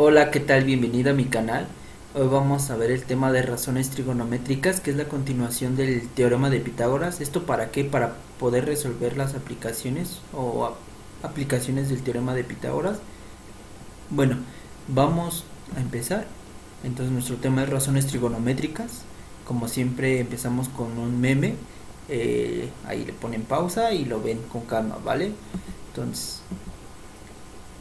Hola, ¿qué tal? Bienvenido a mi canal. Hoy vamos a ver el tema de razones trigonométricas, que es la continuación del teorema de Pitágoras. ¿Esto para qué? Para poder resolver las aplicaciones aplicaciones del teorema de Pitágoras. Bueno, vamos a empezar. Entonces nuestro tema es razones trigonométricas. Como siempre empezamos con un meme. Ahí le ponen pausa y lo ven con calma, ¿vale? Entonces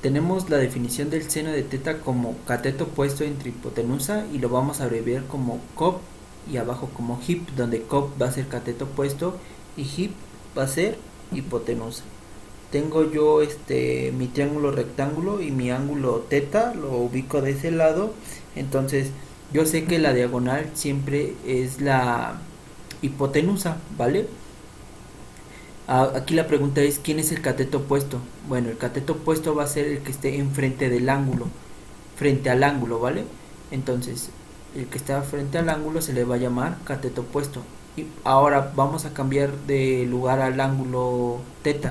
tenemos la definición del seno de teta como cateto puesto entre hipotenusa y lo vamos a abreviar como cop y abajo como hip, donde cop va a ser cateto puesto y hip va a ser hipotenusa. Tengo yo mi triángulo rectángulo y mi ángulo teta lo ubico de ese lado, entonces yo sé que la diagonal siempre es la hipotenusa, ¿vale? Aquí la pregunta es, ¿quién es el cateto opuesto? Bueno, el cateto opuesto va a ser el que esté enfrente del ángulo, frente al ángulo, ¿vale? Entonces, el que está frente al ángulo se le va a llamar cateto opuesto. Y ahora vamos a cambiar de lugar al ángulo teta,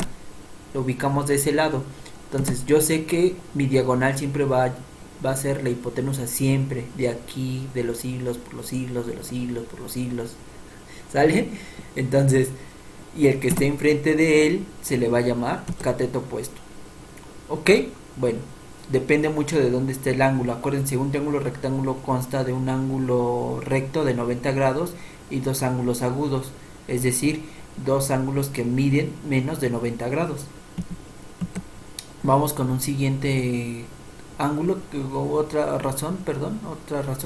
lo ubicamos de ese lado. Entonces, yo sé que mi diagonal siempre va a ser la hipotenusa, siempre, de aquí, de los siglos, por los siglos, de los siglos, por los siglos, ¿sale? Entonces, y el que esté enfrente de él se le va a llamar cateto opuesto. ¿Ok? Bueno, depende mucho de dónde esté el ángulo. Acuérdense, un triángulo rectángulo consta de un ángulo recto de 90 grados y dos ángulos agudos, es decir, dos ángulos que miden menos de 90 grados. Vamos con un siguiente ángulo, otra razón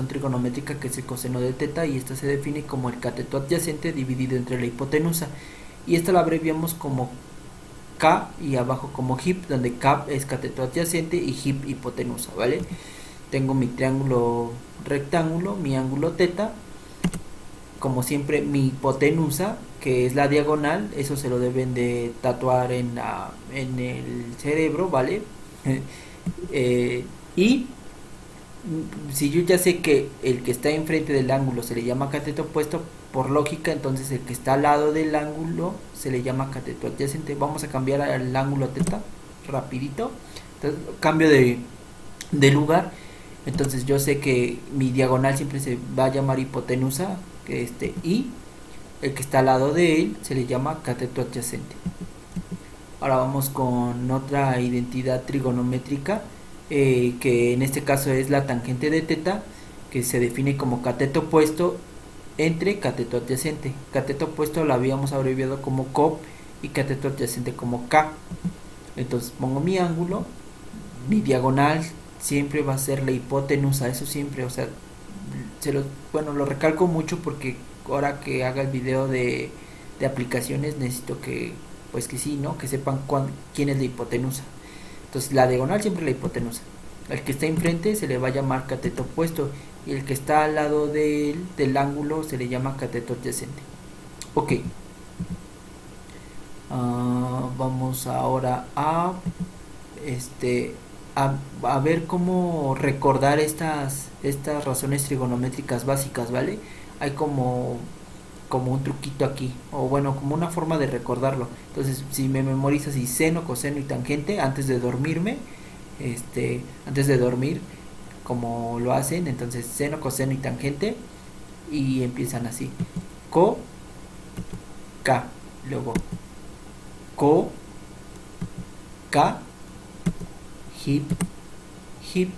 trigonométrica, que es el coseno de teta, y esta se define como el cateto adyacente dividido entre la hipotenusa, y esta la abreviamos como K y abajo como hip, donde K es cateto adyacente y hip hipotenusa, ¿vale? Tengo mi triángulo rectángulo, mi ángulo teta, como siempre mi hipotenusa, que es la diagonal, eso se lo deben de tatuar en el cerebro, ¿vale? eh, y si yo ya sé que el que está enfrente del ángulo se le llama cateto opuesto, por lógica, entonces el que está al lado del ángulo se le llama cateto adyacente. Vamos a cambiar al ángulo teta rapidito. Entonces, cambio de lugar. Entonces yo sé que mi diagonal siempre se va a llamar hipotenusa, y el que está al lado de él se le llama cateto adyacente. Ahora vamos con otra identidad trigonométrica, que en este caso es la tangente de teta, que se define como cateto opuesto entre cateto adyacente. Cateto opuesto lo habíamos abreviado como COP y cateto adyacente como K. Entonces pongo mi ángulo, mi diagonal siempre va a ser la hipotenusa, eso siempre, o sea, bueno, lo recalco mucho porque ahora que haga el video de aplicaciones necesito que, pues que sí, ¿no? Que sepan quién es la hipotenusa. Entonces la diagonal siempre es la hipotenusa. El que está enfrente se le va a llamar cateto opuesto y el que está al lado del ángulo se le llama cateto adyacente. Ok. Vamos ahora este a ver cómo recordar estas razones trigonométricas básicas, ¿vale? Hay como un truquito aquí, o bueno, como una forma de recordarlo. Entonces, si me memorizo así seno, coseno y tangente antes de dormirme, antes de dormir, como lo hacen, entonces seno, coseno y tangente, y empiezan así: co, k, luego co, k, hip, hip,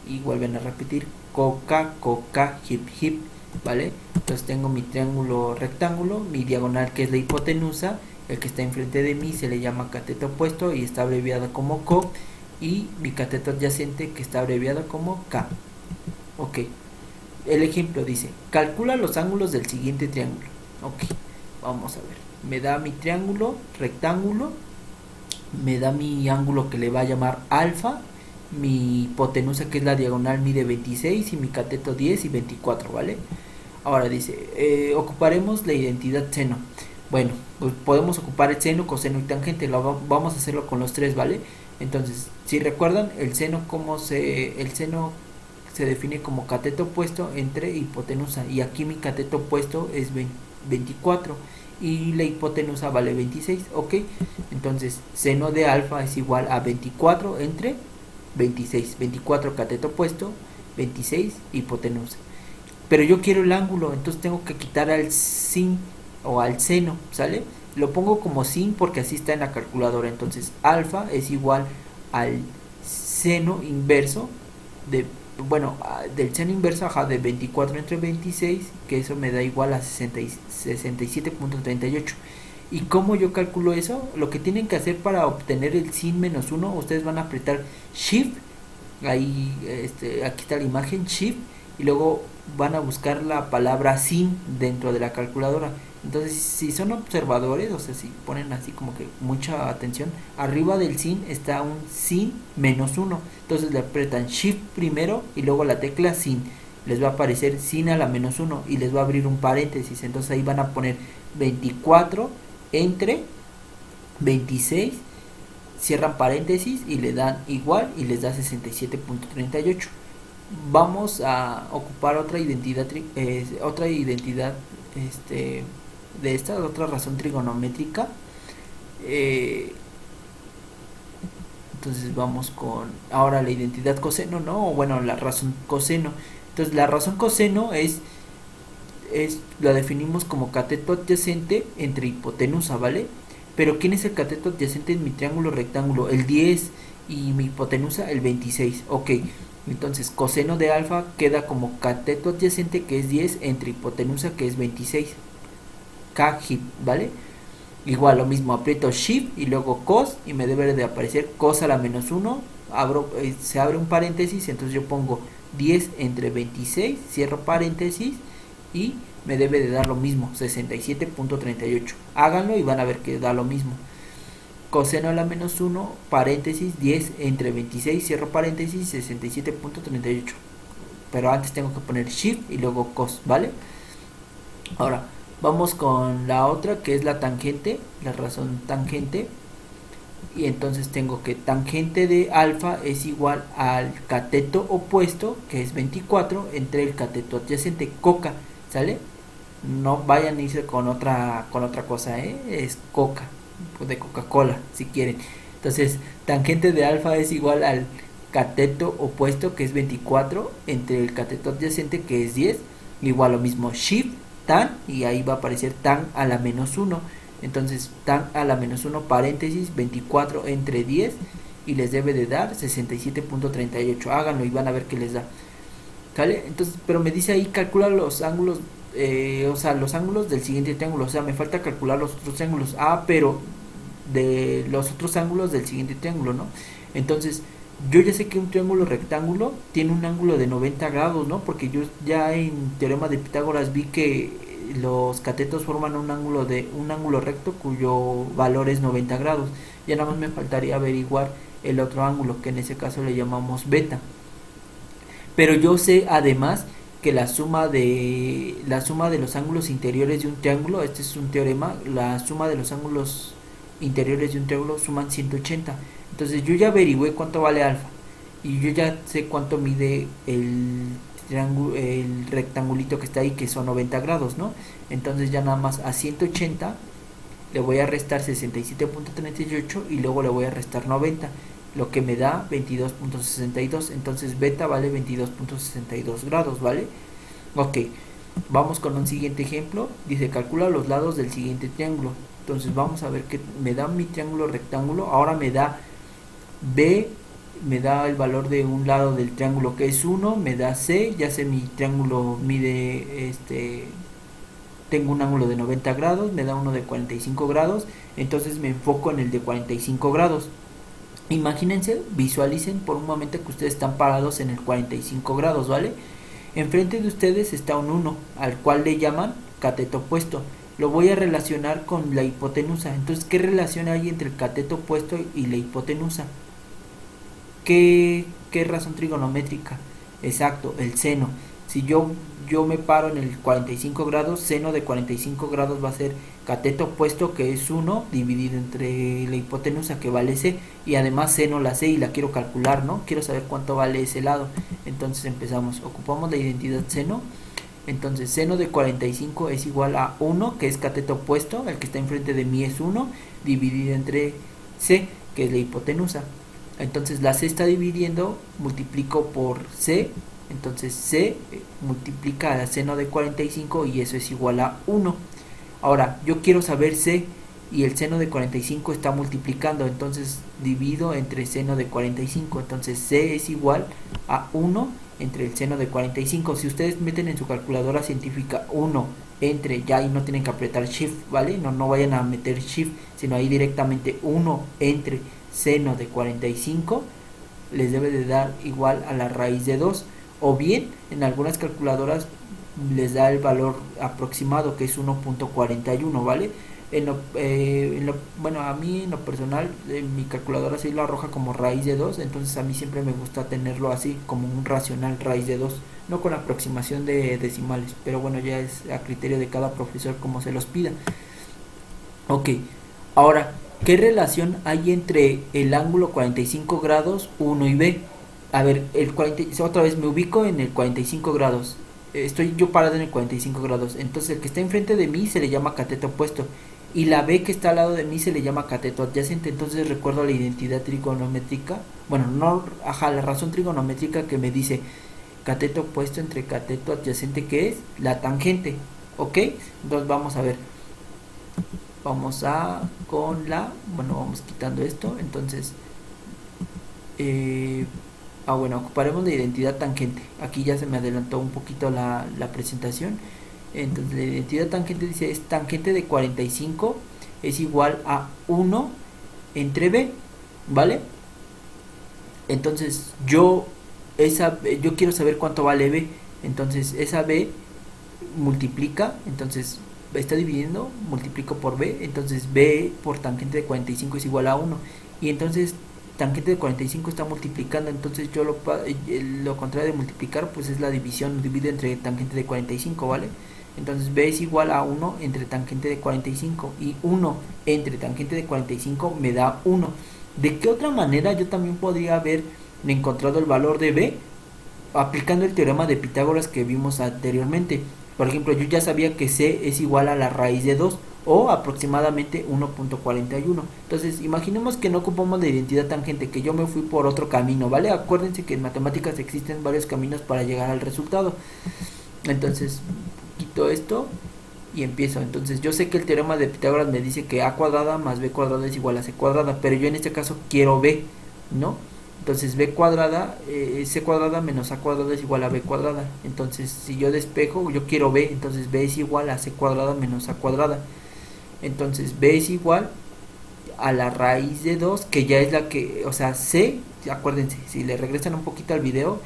y vuelven a repetir coca, coca, hip, hip, ¿vale? Entonces tengo mi triángulo rectángulo, mi diagonal que es la hipotenusa, el que está enfrente de mí se le llama cateto opuesto y está abreviado como co, y mi cateto adyacente que está abreviado como k. Ok, el ejemplo dice, calcula los ángulos del siguiente triángulo. Ok, vamos a ver, me da mi triángulo rectángulo, me da mi ángulo que le va a llamar alfa, mi hipotenusa que es la diagonal mide 26 y mi cateto 10 y 24, ¿vale? Ahora dice, ocuparemos la identidad seno. Bueno, pues podemos ocupar el seno, coseno y tangente, vamos a hacerlo con los tres, ¿vale? Entonces, si recuerdan, el seno se define como cateto opuesto entre hipotenusa, y aquí mi cateto opuesto es 24 y la hipotenusa vale 26, ok. Entonces seno de alfa es igual a 24 entre 26, 24 cateto opuesto, 26 hipotenusa. Pero yo quiero el ángulo, entonces tengo que quitar al sin o al seno, ¿sale? Lo pongo como sin porque así está en la calculadora. Entonces alfa es igual al seno inverso de, bueno, del seno inverso, ajá, de 24 entre 26, que eso me da igual a 67.38. ¿Y cómo yo calculo eso? Lo que tienen que hacer para obtener el sin menos 1, ustedes van a apretar Shift, ahí, aquí está la imagen, Shift, y luego van a buscar la palabra sin dentro de la calculadora. Entonces, si son observadores, o sea, si ponen así como que mucha atención, arriba del sin está un sin menos 1. Entonces le apretan Shift primero y luego la tecla sin. Les va a aparecer sin a la menos 1 y les va a abrir un paréntesis. Entonces ahí van a poner 24 entre 26, cierran paréntesis y le dan igual y les da 67.38. Vamos a ocupar otra identidad de esta otra razón trigonométrica. Entonces vamos con ahora la identidad coseno, ¿no? O bueno, la razón coseno. Entonces la razón coseno la definimos como cateto adyacente entre hipotenusa, ¿vale? Pero ¿quién es el cateto adyacente en mi triángulo rectángulo? El 10 y mi hipotenusa el 26. Ok, entonces coseno de alfa queda como cateto adyacente, que es 10, entre hipotenusa, que es 26. K hip, ¿vale? Igual lo mismo, aprieto Shift y luego cos y me debe de aparecer cos a la menos 1. Se abre un paréntesis, entonces yo pongo 10 entre 26, cierro paréntesis y me debe de dar lo mismo, 67.38. Háganlo y van a ver que da lo mismo. Coseno a la menos 1, paréntesis, 10 entre 26, cierro paréntesis, 67.38. Pero antes tengo que poner Shift y luego cos, ¿vale? Ahora, vamos con la otra, que es la tangente, la razón tangente. Y entonces tengo que tangente de alfa es igual al cateto opuesto, que es 24, entre el cateto adyacente, coca, ¿sale? No vayan a irse con otra cosa, es coca, de Coca-Cola, si quieren. Entonces, tangente de alfa es igual al cateto opuesto, que es 24, entre el cateto adyacente, que es 10, igual lo mismo, Shift, tan, y ahí va a aparecer tan a la menos 1. Entonces tan a la menos 1 paréntesis 24 entre 10 y les debe de dar 67.38. Háganlo y van a ver que les da, ¿vale? Entonces, pero me dice ahí calcula los ángulos, o sea, los ángulos del siguiente triángulo. O sea, me falta calcular los otros ángulos. Pero de los otros ángulos del siguiente triángulo, ¿no? Entonces yo ya sé que un triángulo rectángulo tiene un ángulo de 90 grados, ¿no? Porque yo ya en teorema de Pitágoras vi que los catetos forman un ángulo recto cuyo valor es 90 grados. Ya nada más me faltaría averiguar el otro ángulo, que en ese caso le llamamos beta. Pero yo sé además que la suma de los ángulos interiores de un triángulo, este es un teorema, la suma de los ángulos interiores de un triángulo suman 180. Entonces yo ya averigüé cuánto vale alfa y yo ya sé cuánto mide el rectangulito que está ahí, que son 90 grados, ¿no? Entonces ya nada más a 180 le voy a restar 67.38 y luego le voy a restar 90, lo que me da 22.62. Entonces beta vale 22.62 grados, ¿vale? Ok, vamos con un siguiente ejemplo. Dice calcula los lados del siguiente triángulo. Entonces vamos a ver que me da mi triángulo rectángulo. Ahora me da B, me da el valor de un lado del triángulo, que es 1, me da C, ya sé mi triángulo mide, tengo un ángulo de 90 grados, me da uno de 45 grados, entonces me enfoco en el de 45 grados. Imagínense, visualicen por un momento que ustedes están parados en el 45 grados, ¿vale? Enfrente de ustedes está un 1, al cual le llaman cateto opuesto. Lo voy a relacionar con la hipotenusa. Entonces, ¿qué relación hay entre el cateto opuesto y la hipotenusa? ¿Qué razón trigonométrica? Exacto, el seno. Si yo me paro en el 45 grados, seno de 45 grados va a ser cateto opuesto, que es 1, dividido entre la hipotenusa, que vale C, y además seno la C y la quiero calcular, ¿no? Quiero saber cuánto vale ese lado. Entonces empezamos, ocupamos la identidad seno. Entonces seno de 45 es igual a 1, que es cateto opuesto, el que está enfrente de mí es 1, dividido entre C, que es la hipotenusa. Entonces la C está dividiendo, multiplico por C, entonces C multiplica al seno de 45 y eso es igual a 1. Ahora yo quiero saber C y el seno de 45 está multiplicando, entonces divido entre seno de 45, entonces C es igual a 1 entre el seno de 45. Si ustedes meten en su calculadora científica 1 entre, ya ahí no tienen que apretar shift, ¿vale? No vayan a meter shift, sino ahí directamente 1 entre seno de 45 les debe de dar igual a la raíz de 2, o bien en algunas calculadoras les da el valor aproximado que es 1.41, ¿vale? Bueno, a mí en lo personal, mi calculadora sí lo arroja como raíz de 2, entonces a mí siempre me gusta tenerlo así, como un racional raíz de 2, no con aproximación de decimales, pero bueno, ya es a criterio de cada profesor como se los pida. Ok, ahora, ¿qué relación hay entre el ángulo 45 grados 1 y B? A ver, otra vez me ubico en el 45 grados. Estoy yo parado en el 45 grados. Entonces el que está enfrente de mí se le llama cateto opuesto. Y la B que está al lado de mí se le llama cateto adyacente. Entonces recuerdo la identidad trigonométrica. Bueno, no, ajá, la razón trigonométrica que me dice cateto opuesto entre cateto adyacente, que es la tangente. ¿Ok? Entonces vamos a ver. Vamos a bueno, vamos quitando esto. Entonces bueno, ocuparemos la identidad tangente. Aquí ya se me adelantó un poquito la presentación. Entonces la identidad tangente dice es tangente de 45 es igual a 1 entre B, ¿vale? Entonces yo quiero saber cuánto vale B. Entonces esa B multiplica, entonces está dividiendo, multiplico por B, entonces B por tangente de 45 es igual a 1. Y entonces tangente de 45 está multiplicando, entonces yo lo contrario de multiplicar pues es la división, divide entre tangente de 45, ¿vale? Entonces B es igual a 1 entre tangente de 45 y 1 entre tangente de 45 me da 1. ¿De qué otra manera yo también podría haber encontrado el valor de B? Aplicando el teorema de Pitágoras que vimos anteriormente. Por ejemplo, yo ya sabía que C es igual a la raíz de 2 o aproximadamente 1.41. Entonces, imaginemos que no ocupamos la identidad tangente, que yo me fui por otro camino, ¿vale? Acuérdense que en matemáticas existen varios caminos para llegar al resultado. Entonces, quito esto y empiezo. Entonces, yo sé que el teorema de Pitágoras me dice que a cuadrada más b cuadrada es igual a c cuadrada, pero yo en este caso quiero b, ¿no? Entonces b cuadrada, c cuadrada menos a cuadrada es igual a b cuadrada. Entonces si yo despejo, yo quiero b, entonces b es igual a c cuadrada menos a cuadrada. Entonces b es igual a la raíz de 2, que ya es la que, o sea, c, acuérdense, si le regresan un poquito al video,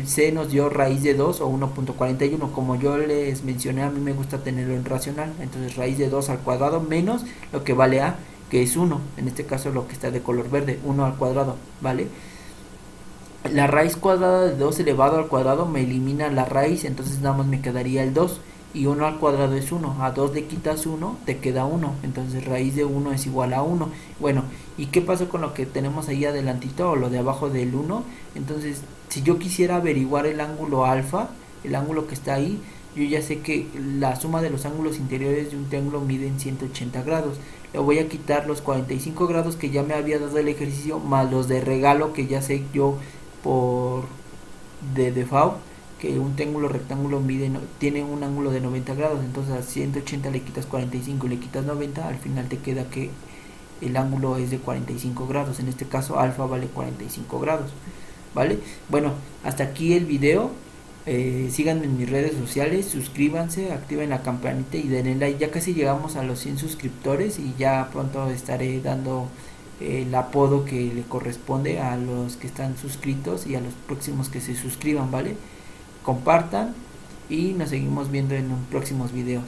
c nos dio raíz de 2 o 1.41, como yo les mencioné, a mí me gusta tenerlo en racional. Entonces raíz de 2 al cuadrado menos lo que vale a, que es 1, en este caso lo que está de color verde, 1 al cuadrado, ¿vale? La raíz cuadrada de 2 elevado al cuadrado me elimina la raíz, entonces nada más me quedaría el 2, y 1 al cuadrado es 1, a 2 le quitas 1, te queda 1, entonces raíz de 1 es igual a 1. Bueno, ¿y qué pasó con lo que tenemos ahí adelantito, o lo de abajo del 1? Entonces, si yo quisiera averiguar el ángulo alfa, el ángulo que está ahí, yo ya sé que la suma de los ángulos interiores de un triángulo mide en 180 grados. Le voy a quitar los 45 grados que ya me había dado el ejercicio, más los de regalo que ya sé yo por de default, que un triángulo rectángulo tiene un ángulo de 90 grados. Entonces a 180 le quitas 45 y le quitas 90, al final te queda que el ángulo es de 45 grados. En este caso alfa vale 45 grados, ¿vale? Bueno, hasta aquí el video. Síganme en mis redes sociales, suscríbanse, activen la campanita y denle like. Ya casi llegamos a los 100 suscriptores y ya pronto estaré dando el apodo que le corresponde a los que están suscritos y a los próximos que se suscriban, ¿vale? Compartan y nos seguimos viendo en próximos videos.